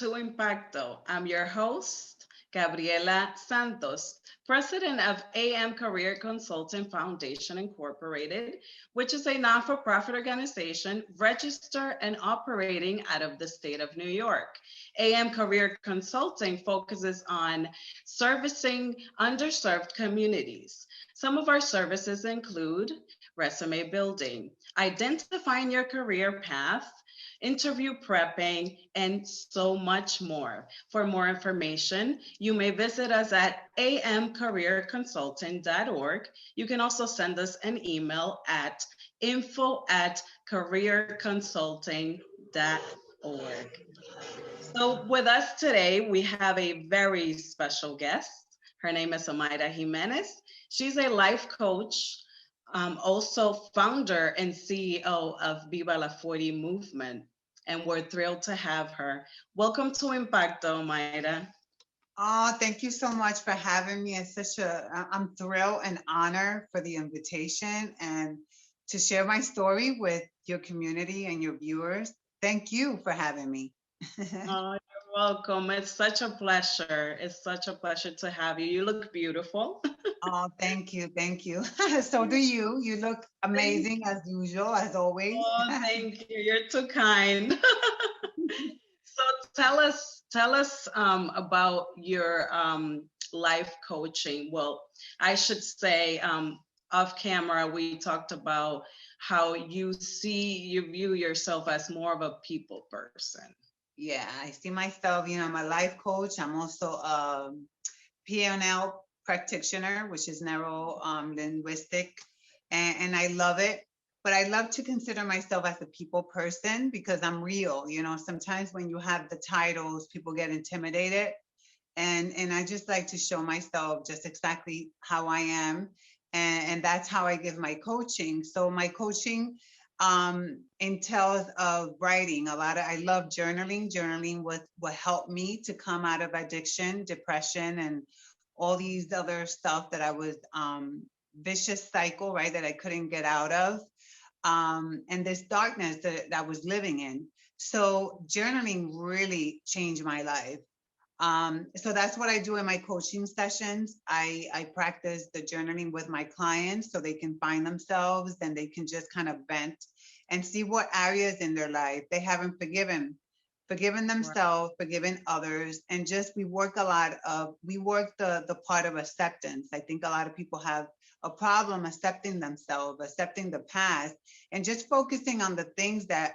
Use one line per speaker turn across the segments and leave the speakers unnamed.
to Impactó. I'm your host, Gabriela Santos, president of AM Career Consulting Foundation Incorporated, which is a non for profit organization registered and operating out of the state of New York. AM Career Consulting focuses on servicing underserved communities. Some of our services include resume building, identifying your career path, interview prepping, and so much more. For more information, you may visit us at amcareerconsulting.org. You can also send us an email at info@careerconsulting.org. So with us today, we have a very special guest. Her name is Omayra Jimenez. She's a life coach, also founder and CEO of Viva La Forty Movement, and we're thrilled to have her. Welcome to Impactó, Omayra.
Oh, thank you so much for having me. I'm thrilled and honored for the invitation and to share my story with your community and your viewers. Thank you for having me.
Oh, you're welcome. It's such a pleasure. It's such a pleasure to have you. You look beautiful.
Oh, thank you. Thank you. So do you. You look amazing as usual, as always.
Oh, thank you. You're too kind. So tell us about your life coaching. Well, I should say off camera we talked about how you view yourself as more of a people person.
Yeah, I see myself, I'm a life coach. I'm also a PNL practitioner, which is neuro linguistic, and I love it. But I love to consider myself as a people person because I'm real. Sometimes when you have the titles, people get intimidated, and I just like to show myself just exactly how I am, and that's how I give my coaching. So my coaching entails of writing a lot. I love journaling. Journaling what helped me to come out of addiction, depression, and all these other stuff that I was vicious cycle, right, that I couldn't get out of, and this darkness that I was living in. So journaling really changed my life. So that's what I do in my coaching sessions. I practice the journaling with my clients so they can find themselves and they can just kind of vent and see what areas in their life they haven't forgiven themselves, forgiven others, and just we work the part of acceptance. I think a lot of people have a problem accepting themselves, accepting the past, and just focusing on the things that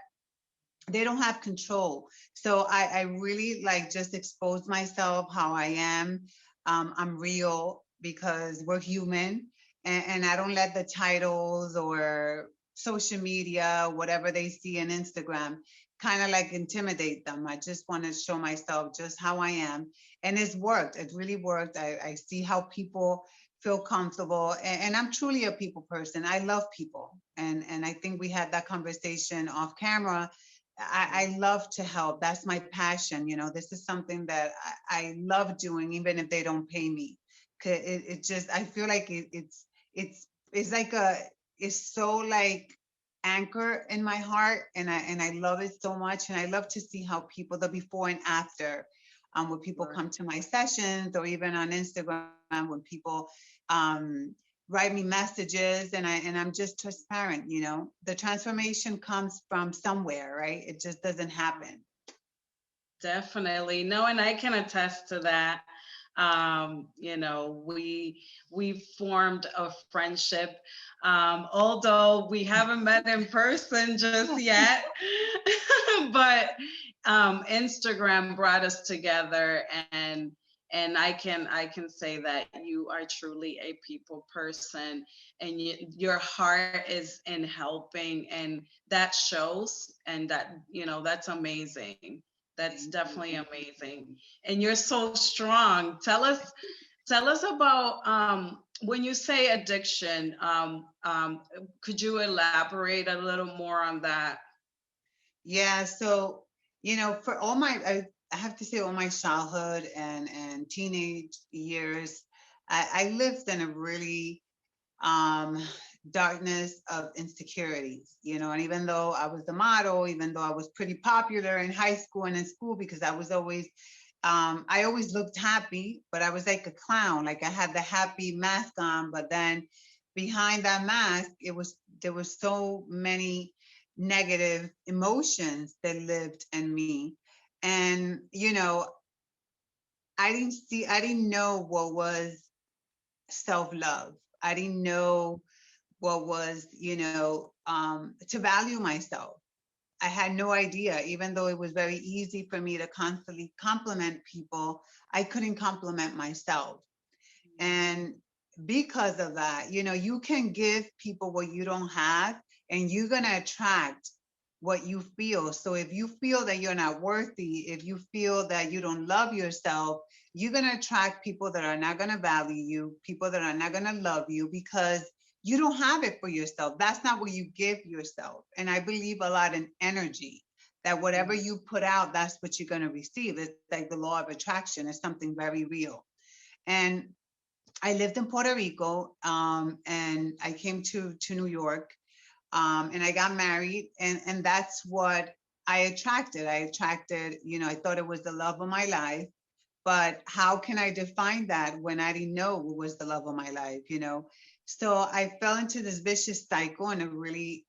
they don't have control. So I really like just expose myself how I am. I'm real because we're human, and I don't let the titles or social media, whatever they see on Instagram, kind of like intimidate them. I just want to show myself just how I am. And it's worked. It really worked. I see how people feel comfortable. And I'm truly a people person. I love people. And I think we had that conversation off camera. I love to help. That's my passion. This is something that I love doing, even if they don't pay me. 'Cause it just, I feel like it's like it's so like anchor in my heart, and I love it so much. And I love to see how people, the before and after, when people come to my sessions, or even on Instagram, when people write me messages, and I'm just transparent. The transformation comes from somewhere, right? It just doesn't happen.
Definitely. No, and I can attest to that. We formed a friendship. Although we haven't met in person just yet, but Instagram brought us together, and I can say that you are truly a people person, and your heart is in helping, and that shows, and that's amazing. That's definitely amazing. And you're so strong. Tell us about when you say addiction, could you elaborate a little more on that?
Yeah. So, for all I have to say all my childhood and teenage years, I lived in a really um, darkness of insecurities, you know. And even though I was the model, even though I was pretty popular in high school and in school, because I was always, I always looked happy, but I was like a clown. Like I had the happy mask on, but then behind that mask, there was so many negative emotions that lived in me. And, you know, I didn't know what was self-love. I didn't know what was, you know, to value myself. I had no idea, even though it was very easy for me to constantly compliment people, I couldn't compliment myself. And because of that, you know, you can give people what you don't have, and you're going to attract what you feel. So if you feel that you're not worthy, if you feel that you don't love yourself, you're going to attract people that are not going to value you, people that are not going to love you, because you don't have it for yourself. That's not what you give yourself. And I believe a lot in energy, that whatever you put out, that's what you're going to receive. It's like the law of attraction. It's something very real. And I lived in Puerto Rico, and I came to New York, and I got married, and that's what I attracted. I attracted, you know, I thought it was the love of my life, but how can I define that when I didn't know what was the love of my life, you know? So I fell into this vicious cycle in a really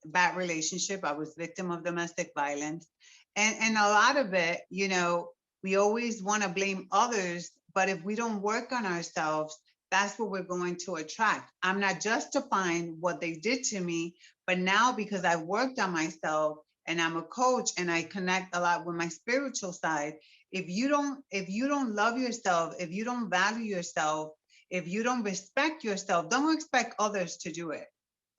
bad relationship. I was victim of domestic violence, and a lot of it, you know, we always want to blame others, but if we don't work on ourselves, that's what we're going to attract. I'm not justifying what they did to me, but now because I worked on myself and I'm a coach and I connect a lot with my spiritual side, if you don't love yourself, if you don't value yourself, if you don't respect yourself, don't expect others to do it.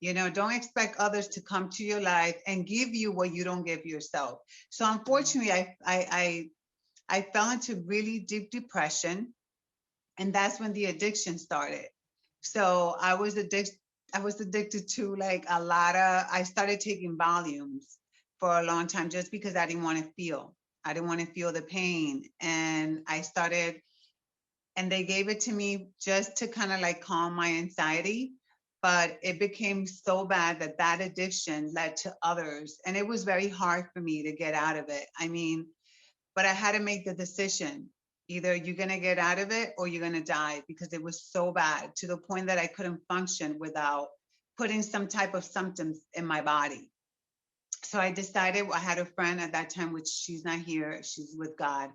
You know, don't expect others to come to your life and give you what you don't give yourself. So unfortunately, I fell into really deep depression, and that's when the addiction started. So I was addicted to like a lot of, I started taking volumes for a long time just because I didn't want to feel. I didn't want to feel the pain. And I started, and they gave it to me just to kind of like calm my anxiety. But it became so bad that that addiction led to others. And it was very hard for me to get out of it. I mean, but I had to make the decision. Either you're going to get out of it or you're going to die, because it was so bad to the point that I couldn't function without putting some type of symptoms in my body. So I decided, I had a friend at that time, which she's not here, she's with God.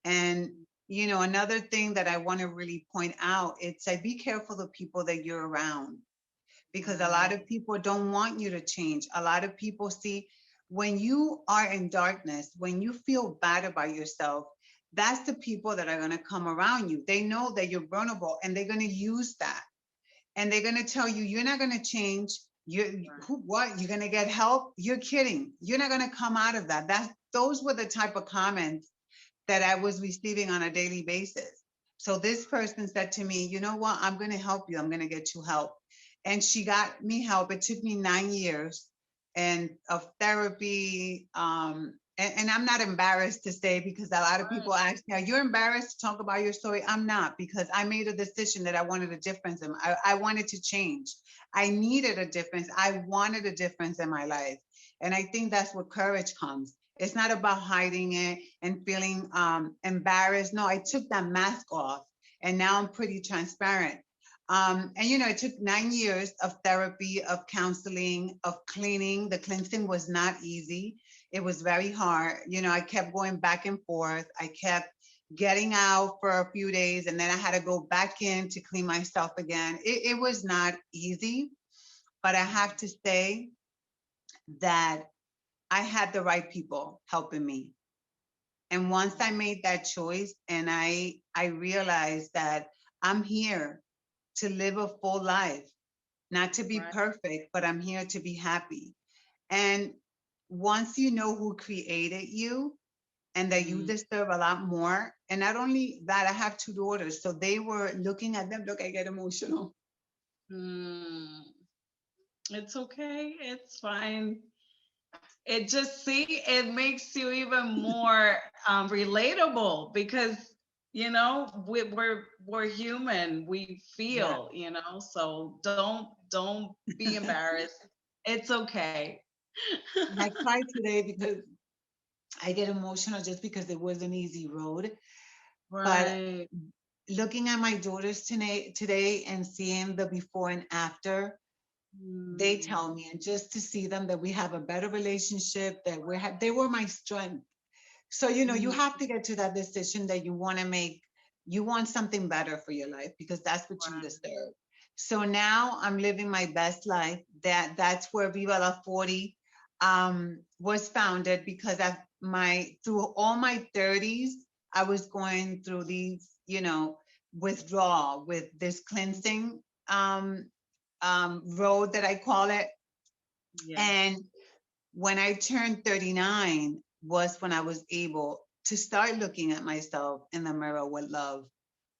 And, you know, another thing that I want to really point out, it's like, be careful of people that you're around, because a lot of people don't want you to change. A lot of people see, when you are in darkness, when you feel bad about yourself, that's the people that are going to come around you. They know that you're vulnerable, and they're going to use that. And they're going to tell you, you're not going to change. What? You're going to get help? You're kidding. You're not going to come out of that. Those were the type of comments that I was receiving on a daily basis. So this person said to me, you know what? I'm going to help you. I'm going to get you help. And she got me help. It took me 9 years and of therapy. And I'm not embarrassed to say, because a lot of people ask me, are you embarrassed to talk about your story? I'm not, because I made a decision that I wanted a difference. I wanted to change. I needed a difference. I wanted a difference in my life. And I think that's where courage comes. It's not about hiding it and feeling embarrassed. No, I took that mask off, and now I'm pretty transparent. And you know, it took 9 years of therapy, of counseling, of cleaning. The cleansing was not easy. It was very hard. You know, I kept going back and forth. I kept getting out for a few days, and then I had to go back in to clean myself again. It was not easy, but I have to say that I had the right people helping me. And once I made that choice, and I realized that I'm here to live a full life, not to be perfect, but I'm here to be happy. And once you know who created you and that you deserve a lot more, and not only that, I have two daughters, so they were looking at them. Look, I get emotional.
Mm, it's okay. It's fine. It just, see, it makes you even more relatable, because You know, we're human. We
Yeah.
feel, you know, so don't be embarrassed. It's okay.
And I cried today because I get emotional just because it was an easy road. But
Right.
looking at my daughters today and seeing the before and after, they
Mm,
tell me, and just to see them that we have a better relationship, that they were my strength. So, you
mm,
have to get to that decision that you want to make. You want something better for your life because that's what you
right.
deserve. So now I'm living my best life. That's where Viva La Forty was founded because through all my 30s, I was going through these, withdrawal with this cleansing road that I call it.
Yes.
And when I turned 39 was when I was able to start looking at myself in the mirror with love.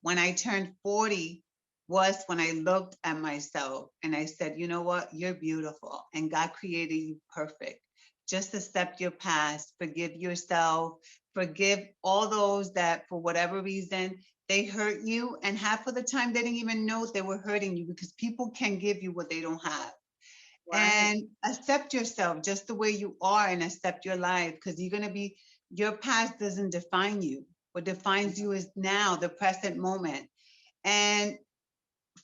When I turned 40 was when I looked at myself and I said, you know what? You're beautiful and God created you perfect. Just accept your past, forgive yourself, forgive all those that for whatever reason they hurt you. And half of the time they didn't even know they were hurting you because people can give you what they don't have,
Right.
and accept yourself just the way you are and accept your life because your past doesn't define you. What defines you is now, the present moment. And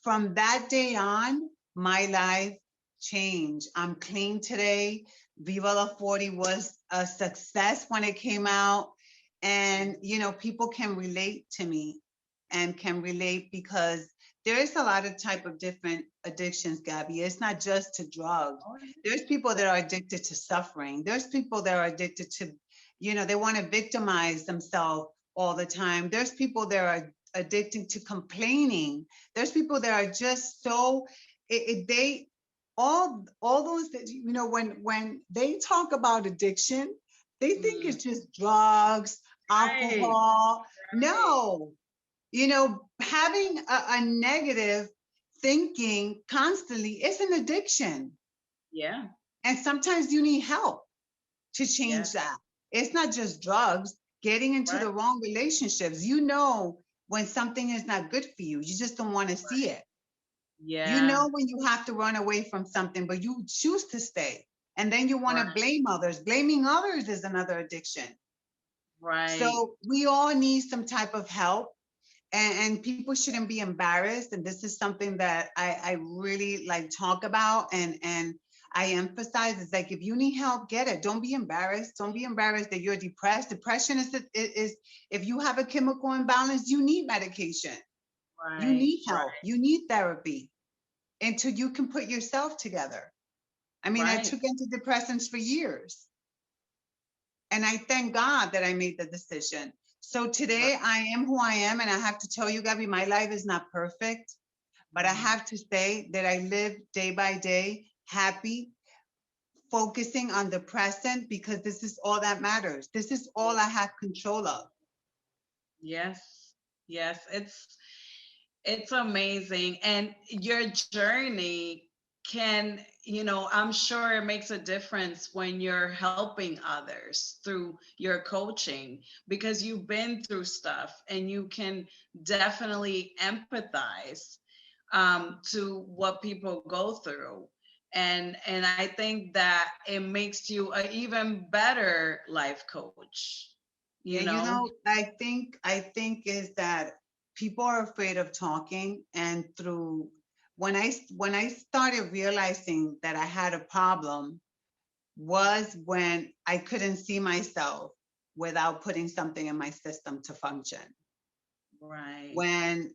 from that day on, my life changed. I'm clean today. Viva La Forty was a success when it came out. And, people can relate to me and can relate because there is a lot of type of different addictions, Gabby. It's not just to drugs.
Oh,
There's people that are addicted to suffering. There's people that are addicted to, they want to victimize themselves all the time. There's people that are addicted to complaining. There's people that are just so they all those that when they talk about addiction, they think
mm,
it's just drugs,
right.
alcohol.
Right.
No, having a negative thinking constantly is an addiction,
Yeah.
and sometimes you need help to change
Yes.
that. It's not just drugs, getting into
Right.
the wrong relationships. When something is not good for you, you just don't want to see it. You
Yeah.
know when you have to run away from something, but you choose to stay. And then you want
Right.
to blame others. Blaming others is another addiction.
Right.
So we all need some type of help. And people shouldn't be embarrassed. And this is something that I really like talk about and I emphasize is like if you need help, get it. Don't be embarrassed. Don't be embarrassed that you're depressed. Depression is if you have a chemical imbalance, you need medication. You
Right.
need help. You need therapy until you can put yourself together. I mean, I
Right.
took antidepressants for years, and I thank God that I made the decision. So
Right.
today I am who I am, and I have to tell you, Gabby, my life is not perfect, but I
Mm.
have to say that I live day by day happy, focusing on the present because this is all that matters. This is all I have control of.
Yes. Yes. It's amazing. And your journey can, I'm sure it makes a difference when you're helping others through your coaching because you've been through stuff and you can definitely empathize to what people go through. And I think that it makes you an even better life coach, you
Yeah,
know?
I think is that people are afraid of talking, and through when I started realizing that I had a problem was when I couldn't see myself without putting something in my system to function.
Right.
When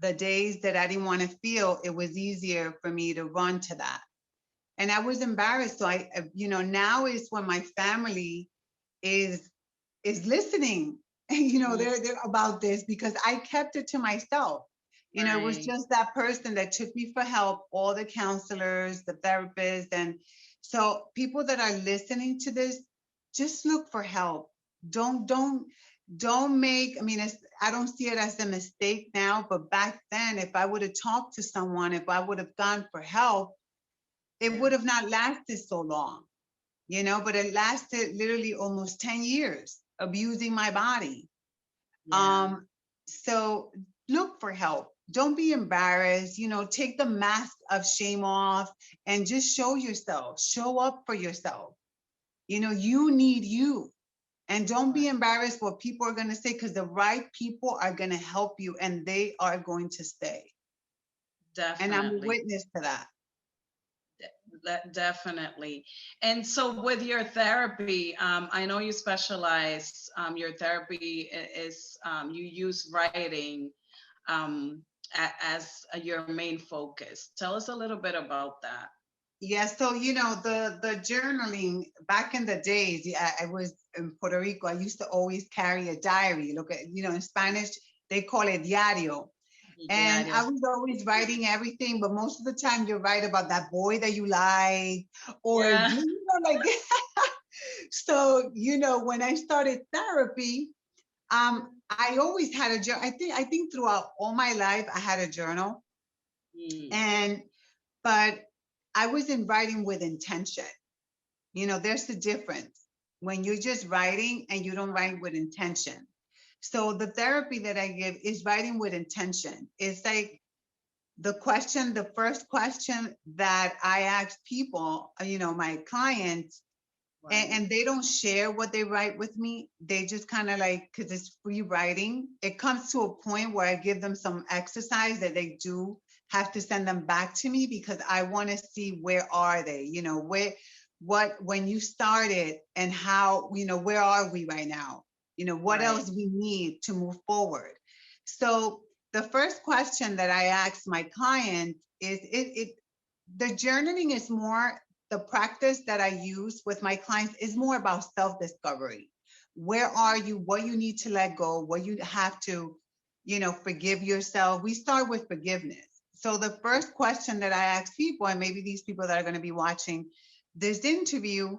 the days that I didn't want to feel, it was easier for me to run to that. And I was embarrassed. So now is when my family is is listening,
Mm,
they're about this because I kept it to myself. It was
right.
just that person that took me for help, all the counselors, the therapists. And so people that are listening to this, just look for help. Don't make, I mean, I don't see it as a mistake now, but back then, if I would have talked to someone, if I would have gone for help, it would have
Yes.
not lasted so long, but it lasted literally almost 10 years abusing my body.
Yeah.
Um, So look for help. Don't be embarrassed. Take the mask of shame off and just show yourself. Show up for yourself. You need you. And don't be embarrassed what people are going to say, because the right people are going to help you and they are going to stay. And I'm a
Definitely.
witness to that.
Definitely. And so with your therapy, I know you specialize, your therapy is, you use writing as your main focus. Tell us a little bit about that.
Yeah, so the journaling back in the days, yeah, I was in Puerto Rico. I used to always carry a diary. Look at, in Spanish they call it diario. And I
Diario.
was always writing everything, but most of the time you write about that boy that you like, or
Yeah.
like so, when I started therapy, I always had a journal. I think throughout all my life I had a journal.
Mm,
And but I wasn't writing with intention. There's the difference when you're just writing and you don't write with intention. So the therapy that I give is writing with intention. It's like the first question that I ask people, my clients,
right.
and they don't share what they write with me. They just kind of like, because it's free writing, it comes to a point where I give them some exercise that they do have to send them back to me, because I want to see where are they, when you started, and how, where are we right now? What
Right.
else we need to move forward. So the first question that I ask my client is, the journaling is more, the practice that I use with my clients is more about self-discovery. Where are you? What you need to let go? What you have to, forgive yourself. We start with forgiveness. So the first question that I ask people, and maybe these people that are going to be watching this interview,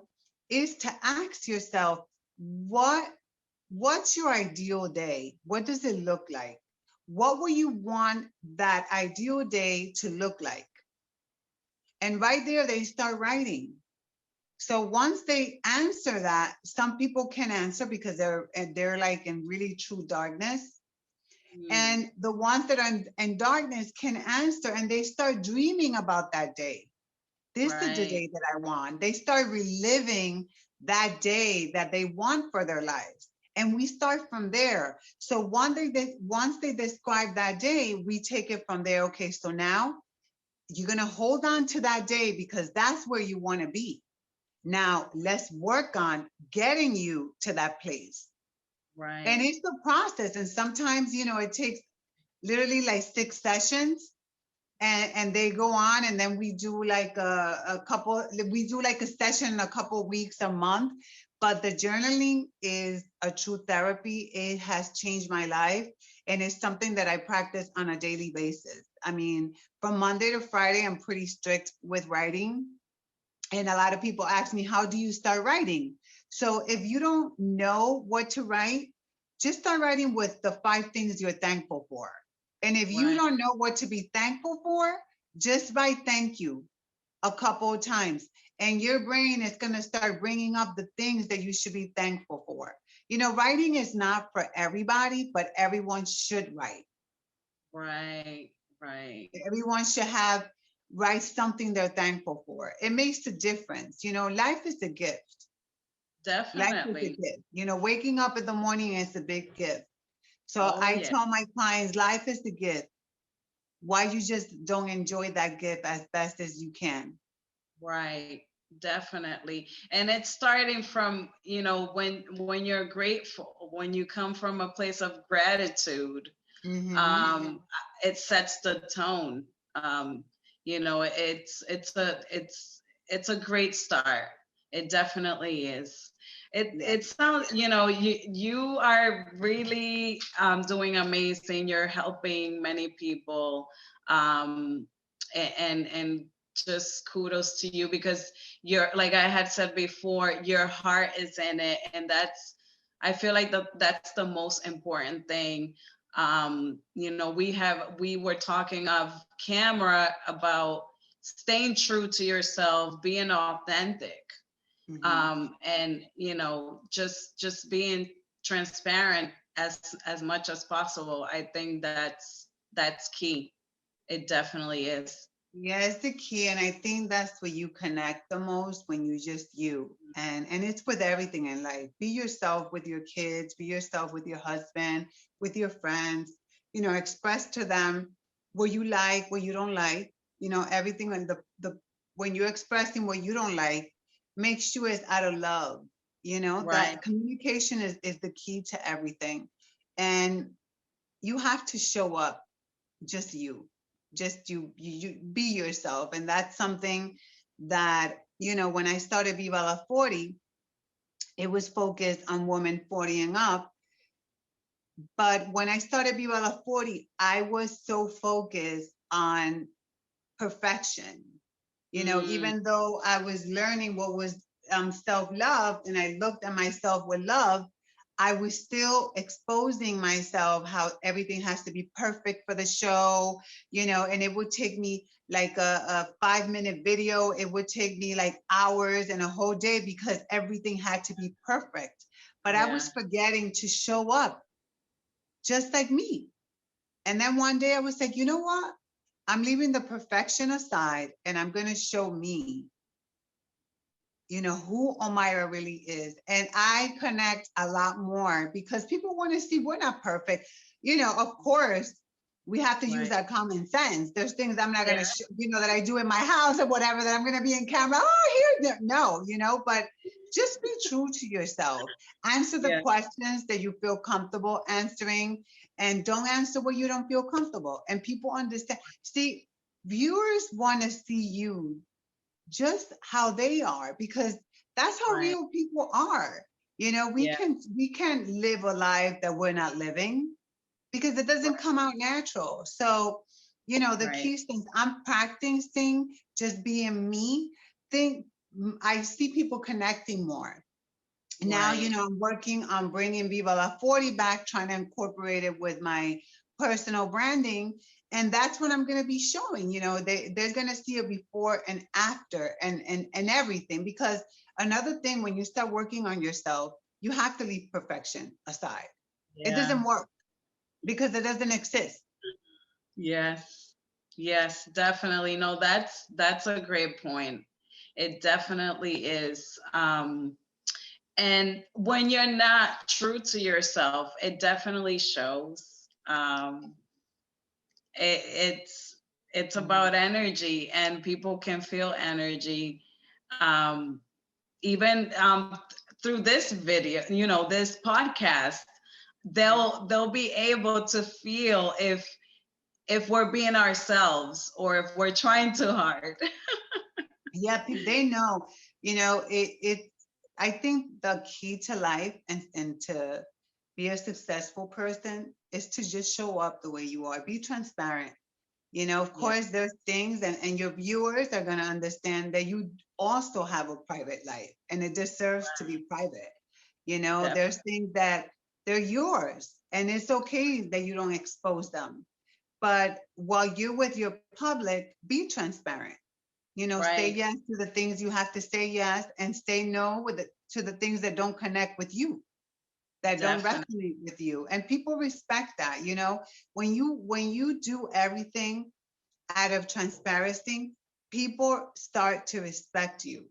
is to ask yourself, what what's your ideal day? What does it look like? What will you want that ideal day to look like? And right there, they start writing. So once they answer that, some people can answer because they're like in really true darkness.
Mm,
And the ones that are in darkness can answer, and they start dreaming about that day. This is the
right.
day that I want. They start reliving that day that they want for their lives. And we start from there. So once they describe that day, we take it from there. Okay, so now you're going to hold on to that day because that's where you want to be. Now let's work on getting you to that place. And
Right.
it's the process. And sometimes, it takes literally like 6 sessions, and they go on, and then we do like we do like a session a couple weeks, a month. But the journaling is a true therapy. It has changed my life, and it's something that I practice on a daily basis. I mean, from Monday to Friday I'm pretty strict with writing, and a lot of people ask me, how do you start writing? So if you don't know what to write, just start writing with the 5 things you're thankful for. And if you
Right.
don't know what to be thankful for, just write thank you a couple of times. And your brain is going to start bringing up the things that you should be thankful for. Writing is not for everybody, but everyone should write.
Right. Right.
Everyone should write something they're thankful for. It makes a difference. Life is a gift. Life is a
Definitely.
gift. Waking up in the morning is a big gift. So
Oh,
I
yeah.
tell my clients, life is a gift. Why you just don't enjoy that gift as best as you can?
Right. Definitely. And it's starting from, when you're grateful, when you come from a place of gratitude,
Hmm.
um, it sets the tone. It's a great start. It definitely is.
Yeah.
It sounds, you are really doing amazing. You're helping many people, and just kudos to you, because you're, like I had said before, your heart is in it, and I feel like that's the most important thing. We were talking off camera about staying true to yourself, being authentic,
Hmm.
and just being transparent, as much as possible. I think that's key. It definitely is.
Yeah, it's the key. And I think that's where you connect the most, when you just you. And it's with everything in life. Be yourself with your kids, be yourself with your husband, with your friends, express to them what you like, what you don't like, everything. And the when you're expressing what you don't like, make sure it's out of love.
Right.
That communication is the key to everything. And you have to show up just you, you be yourself. And that's something that, when I started Viva La 40, it was focused on women 40 and up. But when I started Viva La 40, I was so focused on perfection.
Mm,
Even though I was learning what was self-love, and I looked at myself with love, I was still exposing myself how everything has to be perfect for the show, and it would take me like a 5-minute video. It would take me like hours and a whole day, because everything had to be perfect. But I
yeah.
was forgetting to show up just like me. And then one day I was like, you know what? I'm leaving the perfection aside, and I'm going to show me, who Omayra really is. And I connect a lot more, because people want to see, we're not perfect. Of course, we have to use
Right.
our common sense. There's things I'm not going
Yeah.
to, that I do in my house or whatever, that I'm going to be in camera. Oh, here, no, but just be true to yourself. Answer the
Yeah.
questions that you feel comfortable answering, and don't answer what you don't feel comfortable. And people understand. See, viewers want to see you just how they are, because that's how
Right.
real people are. We
Yeah.
can't live a life that we're not living, because it doesn't
Right.
come out natural. So, the
Right.
key things I'm practicing, just being me. Think I see people connecting more. Now,
Right.
I'm working on bringing Viva La 40 back, trying to incorporate it with my personal branding. And that's what I'm going to be showing. They're going to see a before and after, and everything. Because another thing, when you start working on yourself, you have to leave perfection aside. It
Yeah.
doesn't work, because it doesn't exist.
Yes. Yes, definitely. No, that's a great point. It definitely is. And when you're not true to yourself, it definitely shows. It's
Mhm.
about energy, and people can feel energy. Um, even through this video, this podcast, they'll be able to feel if we're being ourselves or if we're trying too hard.
Yeah, they know. It. I think the key to life, and to be a successful person, is to just show up the way you are. Be transparent. Of
Yeah.
course, there's things, and your viewers are going to understand that you also have a private life, and it deserves to be private. There's things that they're yours, and it's okay that you don't expose them. But while you're with your public, be transparent. Say
Right.
yes to the things you have to say yes, and say no to the things that don't connect with you, that don't
Definitely.
resonate with you. And people respect that. When you do everything out of transparency, people start to respect you,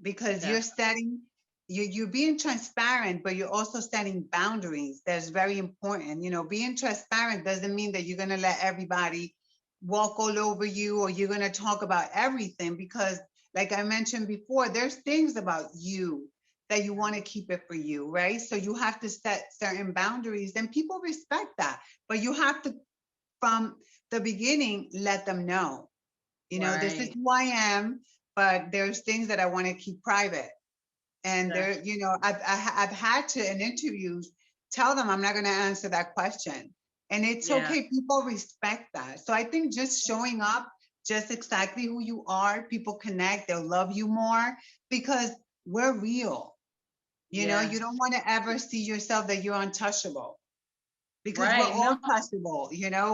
because you're
Definitely.
setting you're being transparent, but you're also setting boundaries. That's very important. Being transparent doesn't mean that you're going to let everybody walk all over you, or you're going to talk about everything, because, like I mentioned before, there's things about you that you want to keep it for you, right? So you have to set certain boundaries, and people respect that. But you have to, from the beginning, let them know, this is
Right.
who I am, but there's things that I want to keep private. And there,
Definitely.
I've had to, in interviews, tell them I'm not going to answer that question. And it's
Yeah.
okay. People respect that. So I think just showing up, just exactly who you are, people connect, they'll love you more, because we're real. You don't
Yes.
want to ever see yourself that you're untouchable, because we're
Right. No.
all touchable.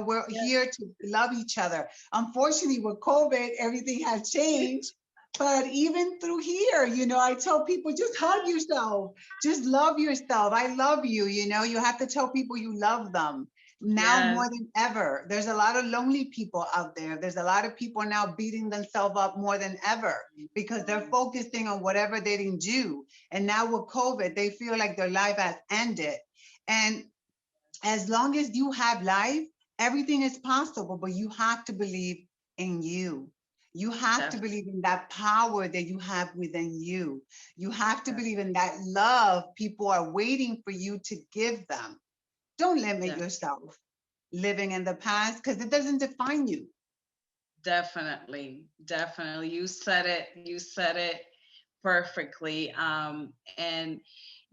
We're
Yeah.
here to love each other. Unfortunately, with COVID, everything has changed. But even through here, I tell people, just hug yourself, just love yourself. I love you. You have to tell people you love them now more
Yes,
than ever. There's a lot of lonely people out there. There's a lot of people now beating themselves up more than ever because they're focusing on whatever they didn't do. And now with COVID, they feel like their life has ended. And as long as you have life, everything is possible, but you have to believe in you. You have to
definitely.
believe in that power that you have within you. You have to believe in that love people are waiting for you to give them. Don't limit yourself living in the past because it doesn't define you.
Definitely, definitely. You said it. You said it perfectly. And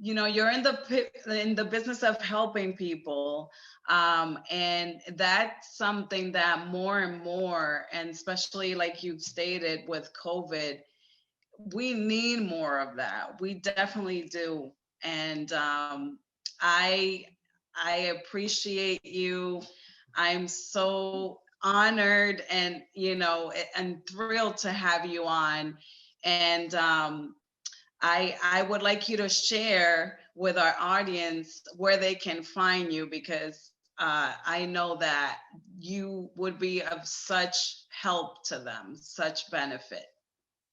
you're in the business of helping people, and that's something that more and more, and especially like you stated with COVID, we need more of that. We definitely do. And I I appreciate you. I'm so honored and and thrilled to have you on. And I would like you to share with our audience where they can find you because I know that you would be of such help to them, such benefit.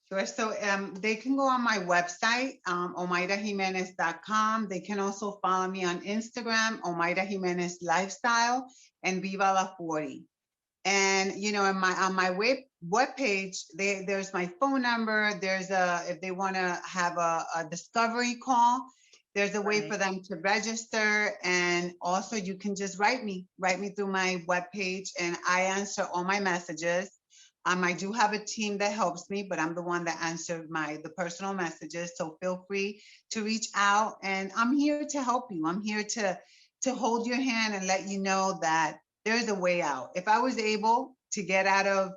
Sure. So they can go on my website, omayrajimenez.com. They can also follow me on Instagram, Omayra Jimenez Lifestyle, and Viva La Forty. And in my on my web page, there's my phone number. There's if they want to have a discovery call, there's a way for
Right.
them to register. And also you can just write me through my web page, and I answer all my messages. I do have a team that helps me, but I'm the one that answered the personal messages. So feel free to reach out, and I'm here to help you. I'm here to hold your hand and let you know that there's a way out. If I was able to get out of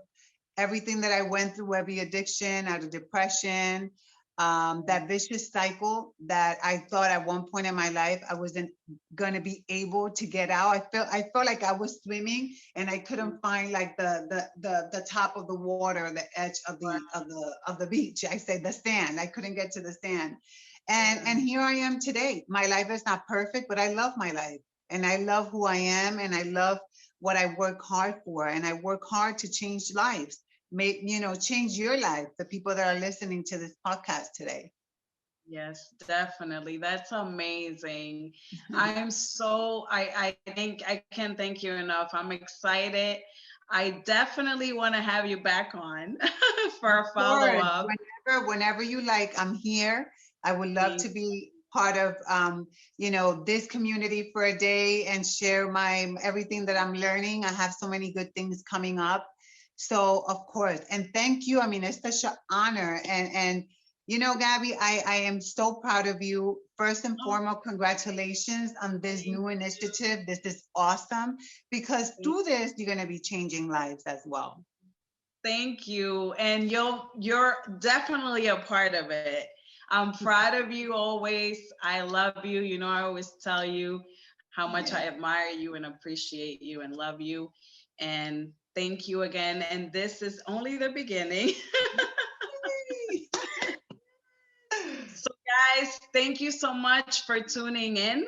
everything that I went through, every addiction, out of depression, that vicious cycle that I thought at one point in my life I wasn't gonna be able to get out. I felt like I was swimming and I couldn't find like the top of the water, the edge of the beach. I say the sand. I couldn't get to the sand. And here I am today. My life is not perfect, but I love my life. And I love who I am, and I love what I work hard for. And I work hard to change lives, change your life, the people that are listening to this podcast today.
Yes, definitely. That's amazing. I think I can't thank you enough. I'm excited. I definitely want to have you back on for a follow
Sure.
up.
Whenever you like, I'm here. I would love to
Thank
be part of, this community for a day and share my everything that I'm learning. I have so many good things coming up. So of course, and thank you. I mean, it's such an honor. And Gabby, I am so proud of you. First and
oh,
foremost, congratulations on this
thank
new
you.
initiative. This is awesome because
Thank
through this, you're going to be changing lives as well.
Thank you. And you're definitely a part of it. I'm proud of you always. I love you. I always tell you how much I
Yeah.
admire you and appreciate you and love you. And thank you again. And this is only the beginning. So, guys, thank you so much for tuning in.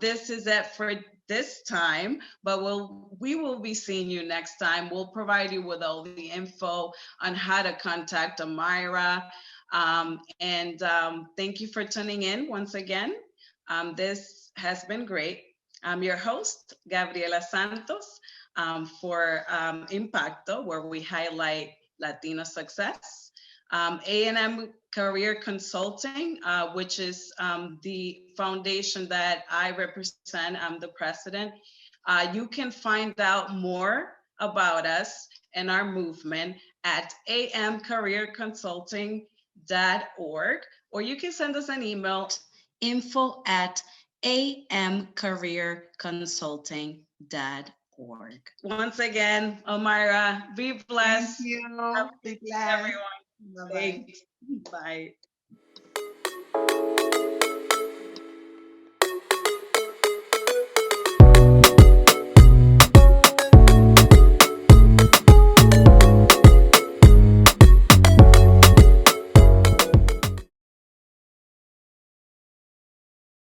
This is it for this time, but we will be seeing you next time. We'll provide you with all the info on how to contact Omayra. And thank you for tuning in once again. This has been great. I'm your host, Gabriela Santos, for Impactó, where we highlight Latino success. A&M Career Consulting, which is the foundation that I represent. I'm the president. You can find out more about us and our movement at amcareerconsulting.org, or you can send us an email, info@amcareerconsulting.org. Once again, Omayra, be
Thank
blessed. Have
you.
a good
Be
day,
blessed.
everyone.
Bye bye.
Thanks. Bye.